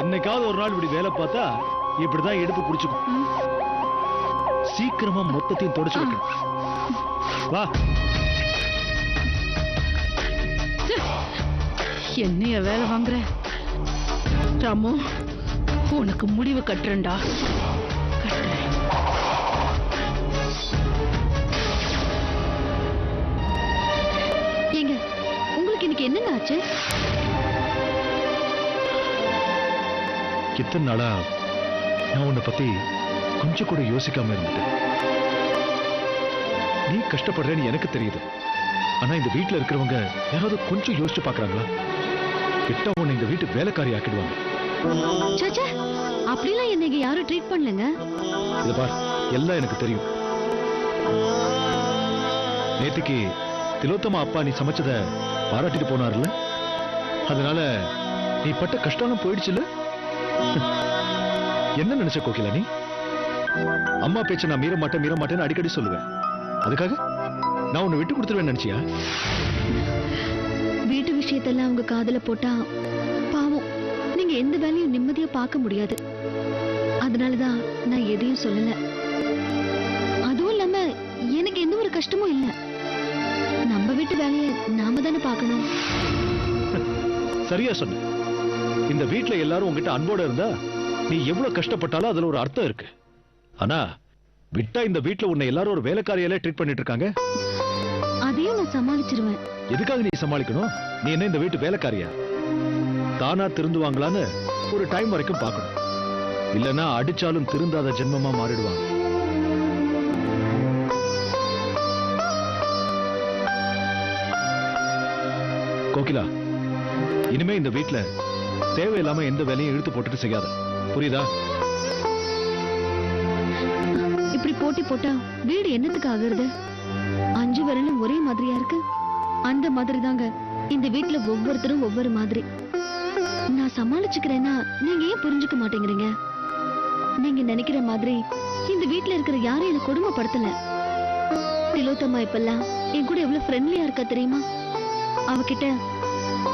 என்னைக்காவது ஒரு நாள் இப்படி வேலை பார்த்தா இப்படிதான் இடுப்பு புடிச்சுக்கும். சீக்கிரமா மொத்தத்தையும் தொடச்சு வைக்கணும். வா. என்னைய வேலை வாங்குற ராமு, உனக்கு முடிவு கட்டுறேன்டா. ஏங்க, உங்களுக்கு இன்னைக்கு என்னங்க ஆச்சு? இத்தனை நாளா நான் உன்னை பத்தி கொஞ்சம் கூட யோசிக்காம இருந்துட்டேன். நீ கஷ்டப்படுறேன்னு எனக்கு தெரியுது. ஆனா இந்த வீட்டுல இருக்கிறவங்க யாராவது கொஞ்சம் யோசிச்சு பாக்குறாங்களா? கிட்ட உன்னை இந்த வீட்டு வேலைக்காரி ஆக்கிடுவாங்க. அப்படிலாம் என்னைக்கு யாரும் ட்ரீட் பண்ணலங்க. இத பார், எல்லாம் எனக்கு தெரியும். நேத்துக்கு திலோத்தமா அப்பா நீ சமைச்சத பாராட்டிட்டு போனார்ல, அதனால நீ பட்ட கஷ்டம் போயிடுச்சுல. என்ன நினைச்ச கோகிலா நீ? அம்மா பேச்ச நான் மீற மாட்டேன்னு அடிக்கடி சொல்லுவேன். அதுக்காக நான் உன்னை விட்டு கொடுத்துருவேன் நினைச்சியா? வீட்டு விஷயத்தெல்லாம் உங்க காதுல போட்டா பாவம், நீங்க எந்த வேலையும் நிம்மதியா பார்க்க முடியாது. அதனாலதான் நான் எதையும் சொல்லல. அதுவும் இல்லாம எனக்கு எந்த ஒரு கஷ்டமும் இல்ல. நம்ம வீட்டு வேலையை நாம தானே பார்க்கணும். சரியா சொன்ன. இந்த வீட்டுல எல்லாரும் உங்ககிட்ட அன்போட இருந்தா நீ எவ்வளவு கஷ்டப்பட்டாலும் அதுல ஒரு அர்த்தம் இருக்கு. ஆனா விட்டா இந்த வீட்டுல உன்னை எல்லாரும் ஒரு வேலைக்காரியால ட்ரீட் பண்ணிட்டு இருக்காங்க. அதையும் நான் சமாளிச்சிருவேன். எதுக்காக நீ சமாளிக்கணும்? நீ என்ன இந்த வீட்டு வேலைக்காரியா? தானா திருந்துவாங்களான்னு ஒரு டைம் வரைக்கும் பார்க்கணும். இல்லன்னா அடிச்சாலும் திருந்தாத ஜென்மமா மாறிடுவாங்க. கோகிலா, இனிமே இந்த வீட்டுல தேவையில்லாம எந்த வேலையும் இழுத்து போட்டுட்டு செய்யாத. புரியுதா? இப்படி போட்டி போட்டா வீடு என்னத்துக்கு ஆகுறது? 5 விரலும் ஒரே மாதிரியா இருக்கு. அந்த மாதிரி தாங்க இந்த வீட்டுல ஒவ்வொருத்தரும் ஒவ்வொரு மாதிரி. நான் சமாளிச்சுக்கிறேன்னா நீங்க ஏன் புரிஞ்சுக்க மாட்டேங்கிறீங்க? நீங்க நினைக்கிற மாதிரி இந்த வீட்டுல இருக்கிற யாரும் என்ன கொடுமைப்படுத்தல. திலோத்தம்மா இப்பெல்லாம் என் கூட எவ்வளவு ஃப்ரெண்ட்லியா இருக்கா தெரியுமா? அவகிட்ட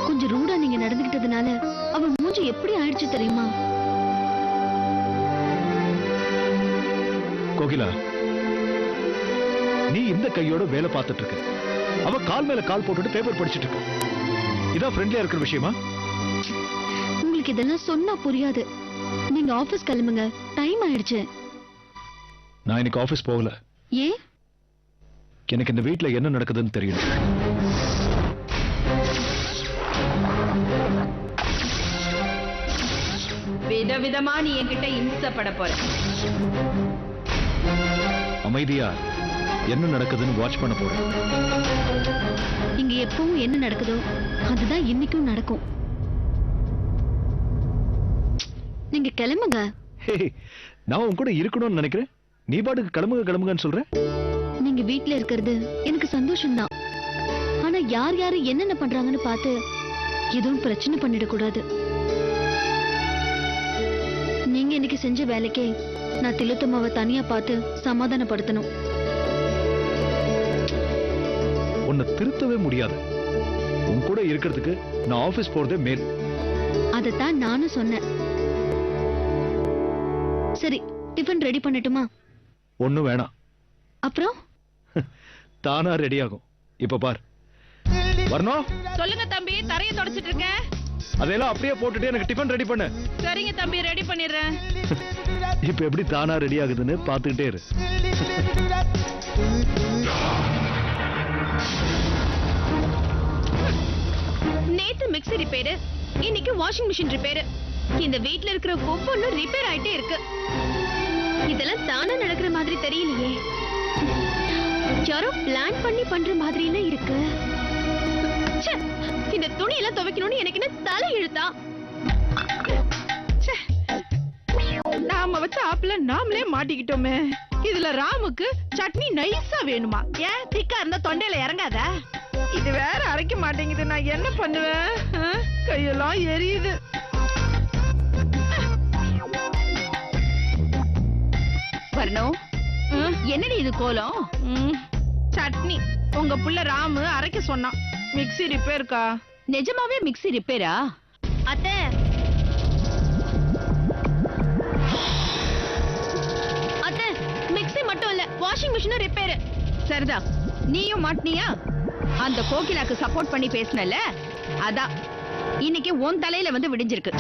கொஞ்சம் ரூடா நீங்க நடந்துகிட்டதுனால அவ மூஞ்சி எப்படி ஆயிடுச்சு தெரியுமா? கோகிலா, நீ இந்த கையோட வேலை பார்த்துட்டு இருக்க. அவ கால் மேல கால் போட்டுட்டு பேப்பர் படிச்சிட்டு இருக்க. இதான் ஃப்ரெண்ட்லியா இருக்கிற விஷயமா? உங்களுக்கு இதெல்லாம் சொன்னா புரியாது. நீங்க ஆபீஸ் கிளம்புங்க, டைம் ஆயிடுச்சு. நான் இன்னைக்கு ஆபீஸ் போகல. ஏன்? எனக்கு இந்த வீட்டுல என்ன நடக்குதுன்னு தெரியும். விதவிதமா நீ என்கிட்ட இம்சப்பட போற. அமைதியா என்ன நடக்குதுன்னு வாட்ச் பண்ண போறேன். இங்க எப்பவும் என்ன நடக்குதோ அதுதான் இன்னைக்கும் நடக்கும். நீங்க கிளம்புங்க. நான் உன் கூட இருக்கணும்னு நினைக்கிறேன். நீ பாட்டுக்கு கிளம்புங்கன்னு சொல்ற. நீங்க வீட்டுல இருக்கிறது எனக்கு சந்தோஷம் தான். ஆனா யார் யாரு என்னென்ன பண்றாங்கன்னு பார்த்து எதுவும் பிரச்சனை பண்ணிடக்கூடாது. நீங்க இன்னைக்கு செஞ்ச வேலைக்கே நான் திலோத்தமாவை தனியா பார்த்து சமாதானப்படுத்தணும். உன்னை திருத்தவே முடியாது. உன் கூட இருக்கிறதுக்கு நான் ஆபீஸ் போறதே மேல். அதத்தான் நானும் சொன்னேன். சரி, டிஃபன் ரெடி பண்ணட்டுமா? ஒண்ணும் வேணாம். அப்புறம் தானா ரெடி ஆகும். இப்ப பார். வரணும். சொல்லுங்க தம்பி, தரையை தொடச்சிட்டு இருக்கேன். அதெல்லாம் அப்படியே போட்டுட்டு எனக்கு டிஃபன் ரெடி பண்ணு. சரிங்க தம்பி, ரெடி பண்ணிடுறேன். இப்ப எப்படி தானா ரெடி ஆகுதுன்னு பாத்துக்கிட்டே இரு. நேத்து மிக்ஸி ரிப்பேர், இன்னைக்கு வாஷிங் மிஷின் ரிப்பேர். இந்த வீட்ல இருக்கிற ஒவ்வொன்றும் ரிப்பேர் ஆயிட்டே இருக்கு. இதெல்லாம் தானா நடக்கிற மாதிரி தெரியலையே. யாரோ பிளான் பண்ணி பண்ற மாதிரி எல்லாம் இருக்கு. இந்த துணி எல்லாம் துவைக்கணும்னு எனக்கு என்ன தலை இழுத்தா? நாம வச்ச ஆப்பிள நாமளே மாட்டிக்கிட்டோமே. இதுல ராமுக்கு சட்னி நைஸா வேணுமா? ஏன் திக்கா இருந்தா தொண்டையில இறங்காத? இது வேற அரைக்க மாட்டேங்குது. நான் என்ன பண்ணுவேன்? கையெல்லாம் எரியுது. வரணும். என்னடி இது கோலம்? சட்னி உங்க புள்ள ராமு அரைக்க சொன்னான். மிக்ஸி ரிப்பேர்க்கா. நிஜமாவே மிக்ஸி ரிப்பேரா? அத்தை, அத்தை, மிக்ஸி மட்டும் இல்ல, வாஷிங் மிஷினும் ரிப்பேர். சரிதா, நீயும் மாட்டினியா? அந்த கோகிலாக்கு சப்போர்ட் பண்ணி பேசினல, அதான் இன்னைக்கு உன் தலையில வந்து விடிஞ்சிருக்கு.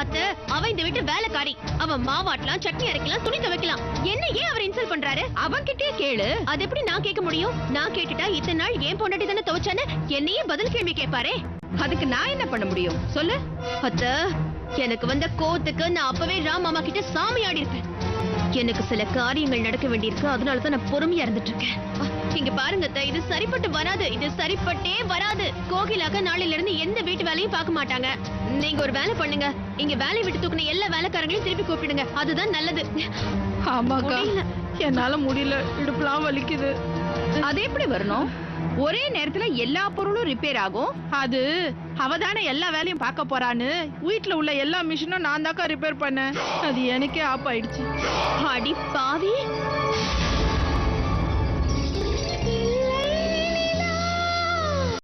அத்தை, அவ இந்த வீட்டு வேலைக்காரி. அவ மாவாட்டலாம், சட்னி அரைக்கலாம், துணி துவைக்கலாம். என்ன ஏன் அவர் இன்சல்ட் பண்றாரு? அவன்கிட்டயே கேளு. அது எப்படி நான் கேட்க முடியும்? நான் கேட்டுட்டா இத்தனை நாள் ஏன் பொண்டாட்டி தானே துவைச்சான்னு என்னையே பதில் கேள்வி கேட்பாரே. அதுக்கு நான் என்ன பண்ண முடியும் சொல்லு? அத்தை, எனக்கு வந்த கோத்துக்கு நான் அப்பவே ராம் மாமா கிட்ட சாமி ஆடி இருப்பேன். எனக்கு சில காரியங்கள் நடக்க வேண்டியிருக்கு, அதனாலதான் நான் பொறுமையா இருந்துட்டு இருக்கேன். இங்க பாருங்க அத்தை, இது சரிப்பட்டு வராது. இது சரிப்பட்டே வராது. கோகிலாக்க நாளையில இருந்து எந்த வீட்டு வேலையும் பார்க்க மாட்டாங்க. நீங்க ஒரு வேலை பண்ணுங்க, இங்க வேலையை விட்டு தூக்குன எல்லா வேலைக்காரங்களையும் திருப்பி கூப்பிடுங்க. அதுதான் நல்லது. ஆமாக்கா, முடியல. என்னால முடியல, இடுப்புலாம் வலிக்குது. அது எப்படி வரணும்? ஒரே நேரத்துல எல்லா பொருளும் ரிப்பேர் ஆகும். அது அவதானே எல்லா வேலையும் பார்க்க போறான்னு வீட்டுல உள்ள எல்லா மிஷினும் நான் தாக்கா ரிப்பேர் பண்ணேன். அது எனக்கே ஆப் ஆயிடுச்சு. அடி பாவி,